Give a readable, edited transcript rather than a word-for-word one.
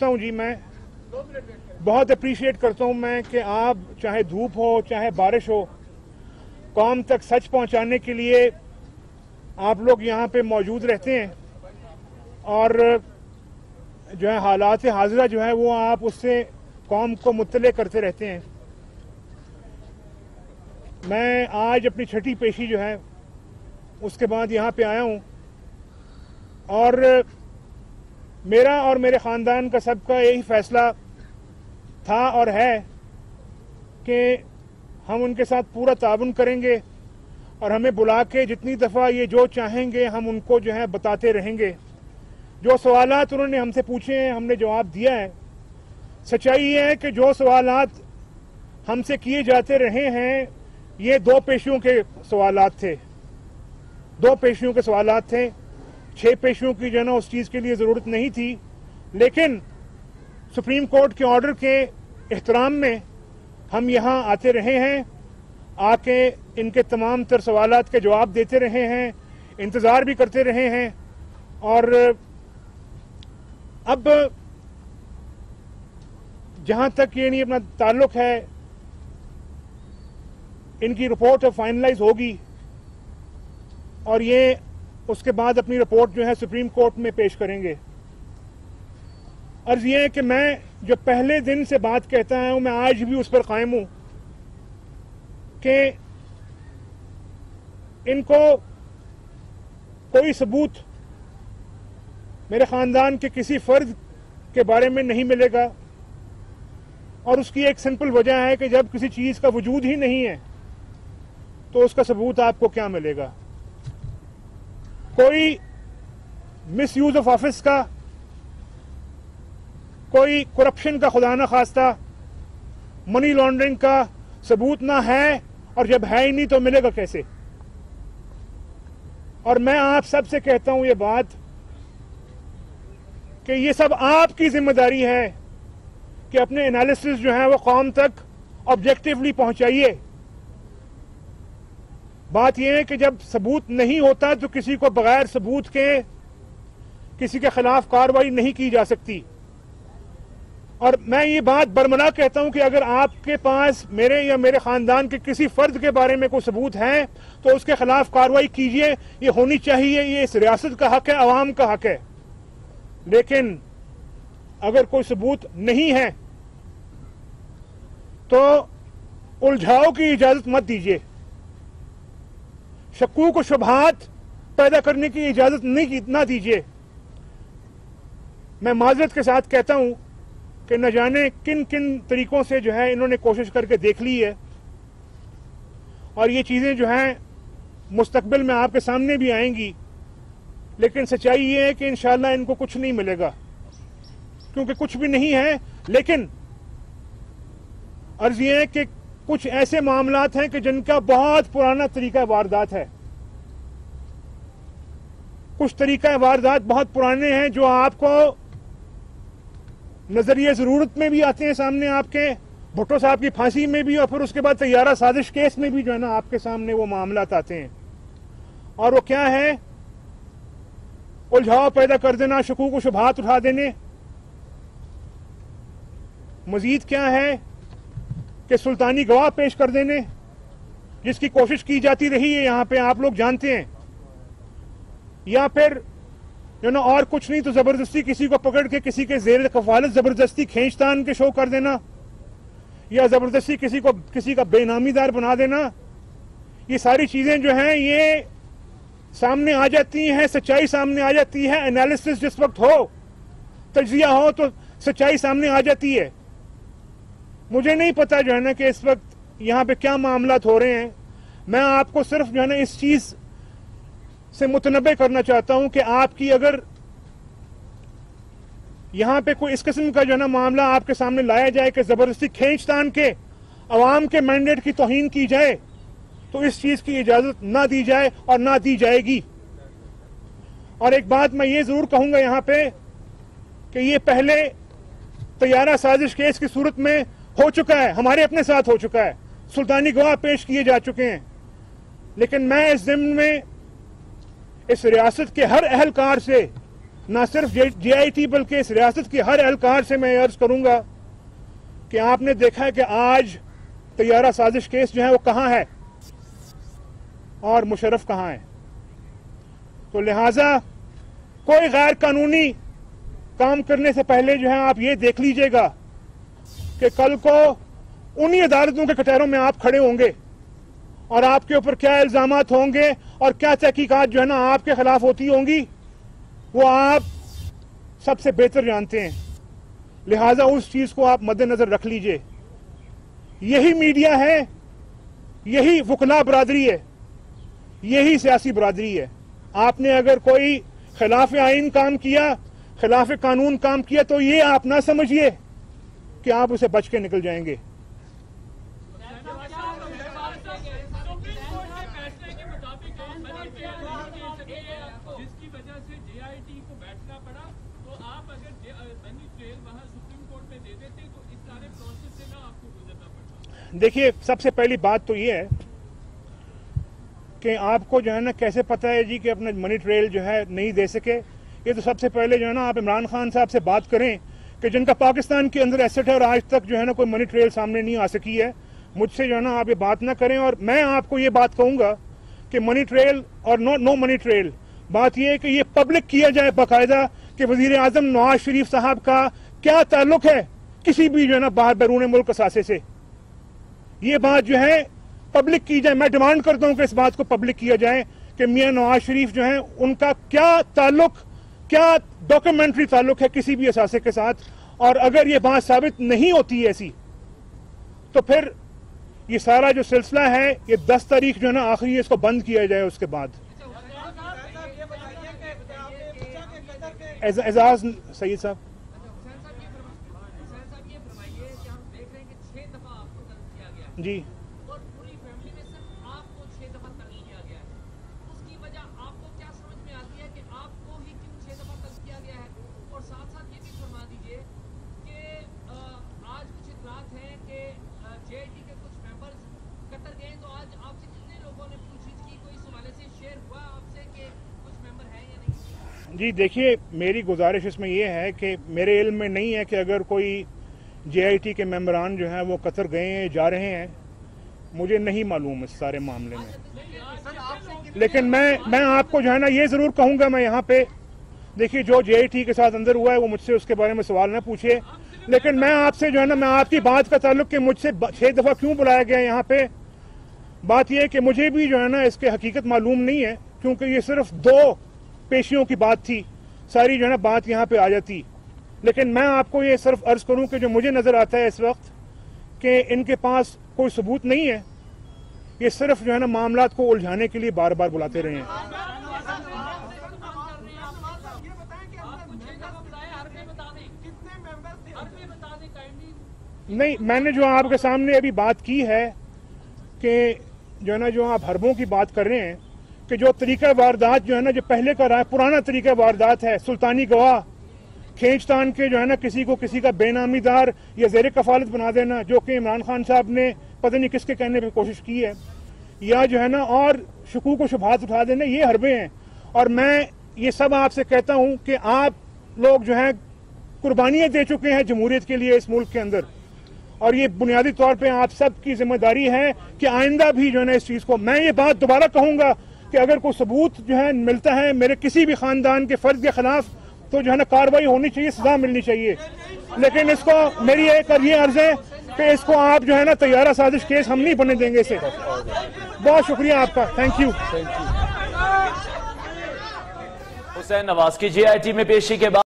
करता हूं जी, मैं बहुत अप्रिशिएट करता हूं मैं कि आप चाहे धूप हो चाहे बारिश हो, कौम तक सच पहुंचाने के लिए आप लोग यहाँ पे मौजूद रहते हैं और जो है हालात हाजिरा जो है वो आप उससे कौम को मुत्तले करते रहते हैं। मैं आज अपनी छठी पेशी जो है उसके बाद यहाँ पे आया हूँ और मेरा और मेरे ख़ानदान का सबका यही फ़ैसला था और है कि हम उनके साथ पूरा ताउन करेंगे और हमें बुला के जितनी दफ़ा ये जो चाहेंगे हम उनको जो है बताते रहेंगे। जो सवालात उन्होंने हमसे पूछे हैं हमने जवाब दिया है। सच्चाई ये है कि जो सवालात हमसे किए जाते रहे हैं ये 2 पेशियों के सवालात थे, 2 पेशियों के सवालात थे। 6 पेशियों की जो है ना उस चीज़ के लिए ज़रूरत नहीं थी, लेकिन सुप्रीम कोर्ट के ऑर्डर के एहतराम में हम यहाँ आते रहे हैं, आके इनके तमाम तर सवालात के जवाब देते रहे हैं, इंतज़ार भी करते रहे हैं। और अब जहाँ तक ये नहीं अपना ताल्लुक़ है, इनकी रिपोर्ट अब फाइनलाइज होगी और ये उसके बाद अपनी रिपोर्ट जो है सुप्रीम कोर्ट में पेश करेंगे। अर्ज़ ये है कि मैं जो पहले दिन से बात कहता हूं मैं आज भी उस पर कायम हूं कि इनको कोई सबूत मेरे ख़ानदान के किसी फ़र्द के बारे में नहीं मिलेगा और उसकी एक सिंपल वजह है कि जब किसी चीज़ का वजूद ही नहीं है तो उसका सबूत आपको क्या मिलेगा। कोई मिसयूज ऑफ ऑफिस का, कोई करप्शन का खुदा ना खास्ता, मनी लॉन्ड्रिंग का सबूत ना है और जब है ही नहीं तो मिलेगा कैसे। और मैं आप सबसे कहता हूं ये बात कि ये सब आपकी जिम्मेदारी है कि अपने एनालिसिस जो है वो कौम तक ऑब्जेक्टिवली पहुंचाइए। बात यह है कि जब सबूत नहीं होता तो किसी को बगैर सबूत के किसी के खिलाफ कार्रवाई नहीं की जा सकती। और मैं ये बात बरमला कहता हूं कि अगर आपके पास मेरे या मेरे खानदान के किसी फर्द के बारे में कोई सबूत है तो उसके खिलाफ कार्रवाई कीजिए, ये होनी चाहिए, ये इस रियासत का हक है, अवाम का हक है। लेकिन अगर कोई सबूत नहीं है तो उलझाव की इजाजत मत दीजिए, शक्कूक और शुबहात पैदा करने की इजाजत ना दीजिए। मैं माजरत के साथ कहता हूं कि न जाने किन किन तरीकों से जो है इन्होंने कोशिश करके देख ली है और ये चीजें जो हैं मुस्तकबिल में आपके सामने भी आएंगी, लेकिन सच्चाई ये है कि इंशाअल्लाह इनको कुछ नहीं मिलेगा क्योंकि कुछ भी नहीं है। लेकिन अर्ज ये है कि कुछ ऐसे मामलात हैं कि जिनका बहुत पुराना तरीका वारदात है, कुछ तरीका वारदात बहुत पुराने हैं जो आपको नजरिए जरूरत में भी आते हैं सामने आपके, भुट्टो साहब की फांसी में भी और फिर उसके बाद तैयारा साजिश केस में भी जो है ना आपके सामने वो मामलात आते हैं। और वो क्या है, उलझाव पैदा कर देना, शकूक व शुबहात उठा देने। मजीद क्या है कि सुल्तानी गवाह पेश कर देने, जिसकी कोशिश की जाती रही है यहाँ पे आप लोग जानते हैं, या फिर जो ना और कुछ नहीं तो जबरदस्ती किसी को पकड़ के किसी के जेर कफालत जबरदस्ती खींचतान के शो कर देना या जबरदस्ती किसी का बेनामीदार बना देना। ये सारी चीजें जो हैं ये सामने आ जाती हैं, सच्चाई सामने आ जाती है। एनालिसिस जिस वक्त हो, तजिया हो तो सच्चाई सामने आ जाती है। मुझे नहीं पता जो है ना कि इस वक्त यहाँ पे क्या मामलात हो रहे हैं। मैं आपको सिर्फ जो है ना इस चीज से मुतनबे करना चाहता हूं कि आपकी अगर यहाँ पे कोई इस किस्म का जो है ना मामला आपके सामने लाया जाए कि जबरदस्ती खींचतान के अवाम के मैंडेट की तौहीन की जाए तो इस चीज की इजाजत ना दी जाए और ना दी जाएगी। और एक बात मैं ये जरूर कहूंगा यहाँ पे कि ये पहले तैयारा साजिश केस की सूरत में हो चुका है, हमारे अपने साथ हो चुका है, सुल्तानी गवाह पेश किए जा चुके हैं। लेकिन मैं इस ज़िम्न में इस रियासत के हर अहलकार से ना सिर्फ JIT बल्कि इस रियासत की हर एहलकार से मैं अर्ज करूंगा कि आपने देखा है कि आज तैयारा साजिश केस जो है वो कहां है और मुशर्रफ कहां है। तो लिहाजा कोई गैर कानूनी काम करने से पहले जो है आप ये देख लीजिएगा कि कल को उन्हीं अदालतों के कटहरों में आप खड़े होंगे और आपके ऊपर क्या इल्जामात होंगे और क्या तहकीकात जो है ना आपके खिलाफ होती होंगी, वो आप सबसे बेहतर जानते हैं। लिहाजा उस चीज को आप मद्देनजर रख लीजिए। यही मीडिया है, यही वकला बरादरी है, यही सियासी बरादरी है। आपने अगर कोई खिलाफ आइन काम किया, खिलाफ कानून काम किया, तो ये आप ना समझिए कि आप उसे बच के निकल जाएंगे। जिसकी वजह से JIT को बैठना पड़ा, तो आप अगर बनी ट्रेल वहां सुप्रीम कोर्ट में दे देते तो इस सारे प्रोसेस से ना आपको गुजरना पड़ता। देखिए, सबसे पहली बात तो ये है कि आपको जो है ना कैसे पता है जी कि अपना मनी ट्रेल जो है नहीं दे सके। ये तो सबसे पहले जो है ना आप इमरान खान साहब से बात करें कि जिनका पाकिस्तान के अंदर एसेट है और आज तक जो है ना कोई मनी ट्रेल सामने नहीं आ सकी है। मुझसे जो है ना आप ये बात ना करें। और मैं आपको ये बात कहूंगा कि मनी ट्रेल और नो मनी ट्रेल, बात यह है कि ये पब्लिक किया जाए बाकायदा कि वजीर आजम नवाज शरीफ साहब का क्या ताल्लुक है किसी भी जो है ना बाहर बैरून मुल्क असासे से। ये बात जो है पब्लिक की जाए। मैं डिमांड करता हूं कि इस बात को पब्लिक किया जाए कि मियां नवाज शरीफ जो है उनका क्या ताल्लुक, क्या डॉक्यूमेंट्री ताल्लुक है किसी भी असासे के साथ। और अगर ये बात साबित नहीं होती है ऐसी, तो फिर ये सारा जो सिलसिला है ये 10 तारीख जो है ना आखिरी इसको बंद किया जाए। उसके बाद एजाज सईद साहब, जी, और पूरी फैमिली में सिर्फ आपको 6 दफा तलब किया गया है, उसकी वजह आपको क्या समझ में आती है कि आपको ही क्यों 6 दफा तलब किया गया है? और साथ साथ ये भी फरमा दीजिए कि आज कुछ इतलात हैं कि JIT के कुछ मेंबर्स कतर गए, तो आज आपसे कितने लोगों ने पूछताछ की? कोई इस हवाले से शेयर हुआ आपसे कि कुछ मेंबर हैं या नहीं? जी देखिए, मेरी गुजारिश इसमें यह है कि मेरे इल्म में नहीं है कि अगर कोई JIT के मेंबरान जो हैं वो कतर गए हैं, जा रहे हैं, मुझे नहीं मालूम इस सारे मामले में। लेकिन मैं आपको जो है ना ये जरूर कहूंगा, मैं यहाँ पे देखिए जो JIT के साथ अंदर हुआ है वो मुझसे उसके बारे में सवाल ना पूछिए। लेकिन मैं आपसे जो है ना, मैं आपकी बात का ताल्लुक कि मुझसे 6 दफा क्यों बुलाया गया यहाँ पे, बात यह है कि मुझे भी जो है ना इसके हकीकत मालूम नहीं है, क्योंकि ये सिर्फ 2 पेशियों की बात थी, सारी जो है ना बात यहाँ पे आ जाती। लेकिन मैं आपको ये सिर्फ अर्ज करूं कि जो मुझे नजर आता है इस वक्त कि इनके पास कोई सबूत नहीं है, ये सिर्फ जो है ना मामलात को उलझाने के लिए बार बार बुलाते रहे हैं। नहीं, मैंने जो आपके सामने अभी बात की है कि जो है ना जो आप हरबों की बात कर रहे हैं कि जो तरीका वारदात जो है ना जो पहले का रहा पुराना तरीका वारदात है, सुल्तानी गवाह खींचतान के जो है ना किसी का बेनामीदार या जेर कफालत बना देना, जो कि इमरान खान साहब ने पता नहीं किसके कहने पर कोशिश की है, या जो है ना और शकूक व शुबहात उठा देना, ये हरबे हैं। और मैं ये सब आपसे कहता हूं कि आप लोग जो है कुर्बानियां दे चुके हैं जमहूरियत के लिए इस मुल्क के अंदर, और ये बुनियादी तौर पे आप सब की जिम्मेदारी है कि आइंदा भी जो है ना इस चीज को, मैं ये बात दोबारा कहूंगा कि अगर कोई सबूत जो है मिलता है मेरे किसी भी खानदान के फर्द के खिलाफ, तो जो है ना कार्रवाई होनी चाहिए, सजा मिलनी चाहिए। लेकिन इसको मेरी एक ये अर्ज है कि इसको आप जो है ना तैयारा साजिश केस हम नहीं बनने देंगे इसे। बहुत शुक्रिया आपका, थैंक यू। हुसैन नवाज की JIT में पेशी के बाद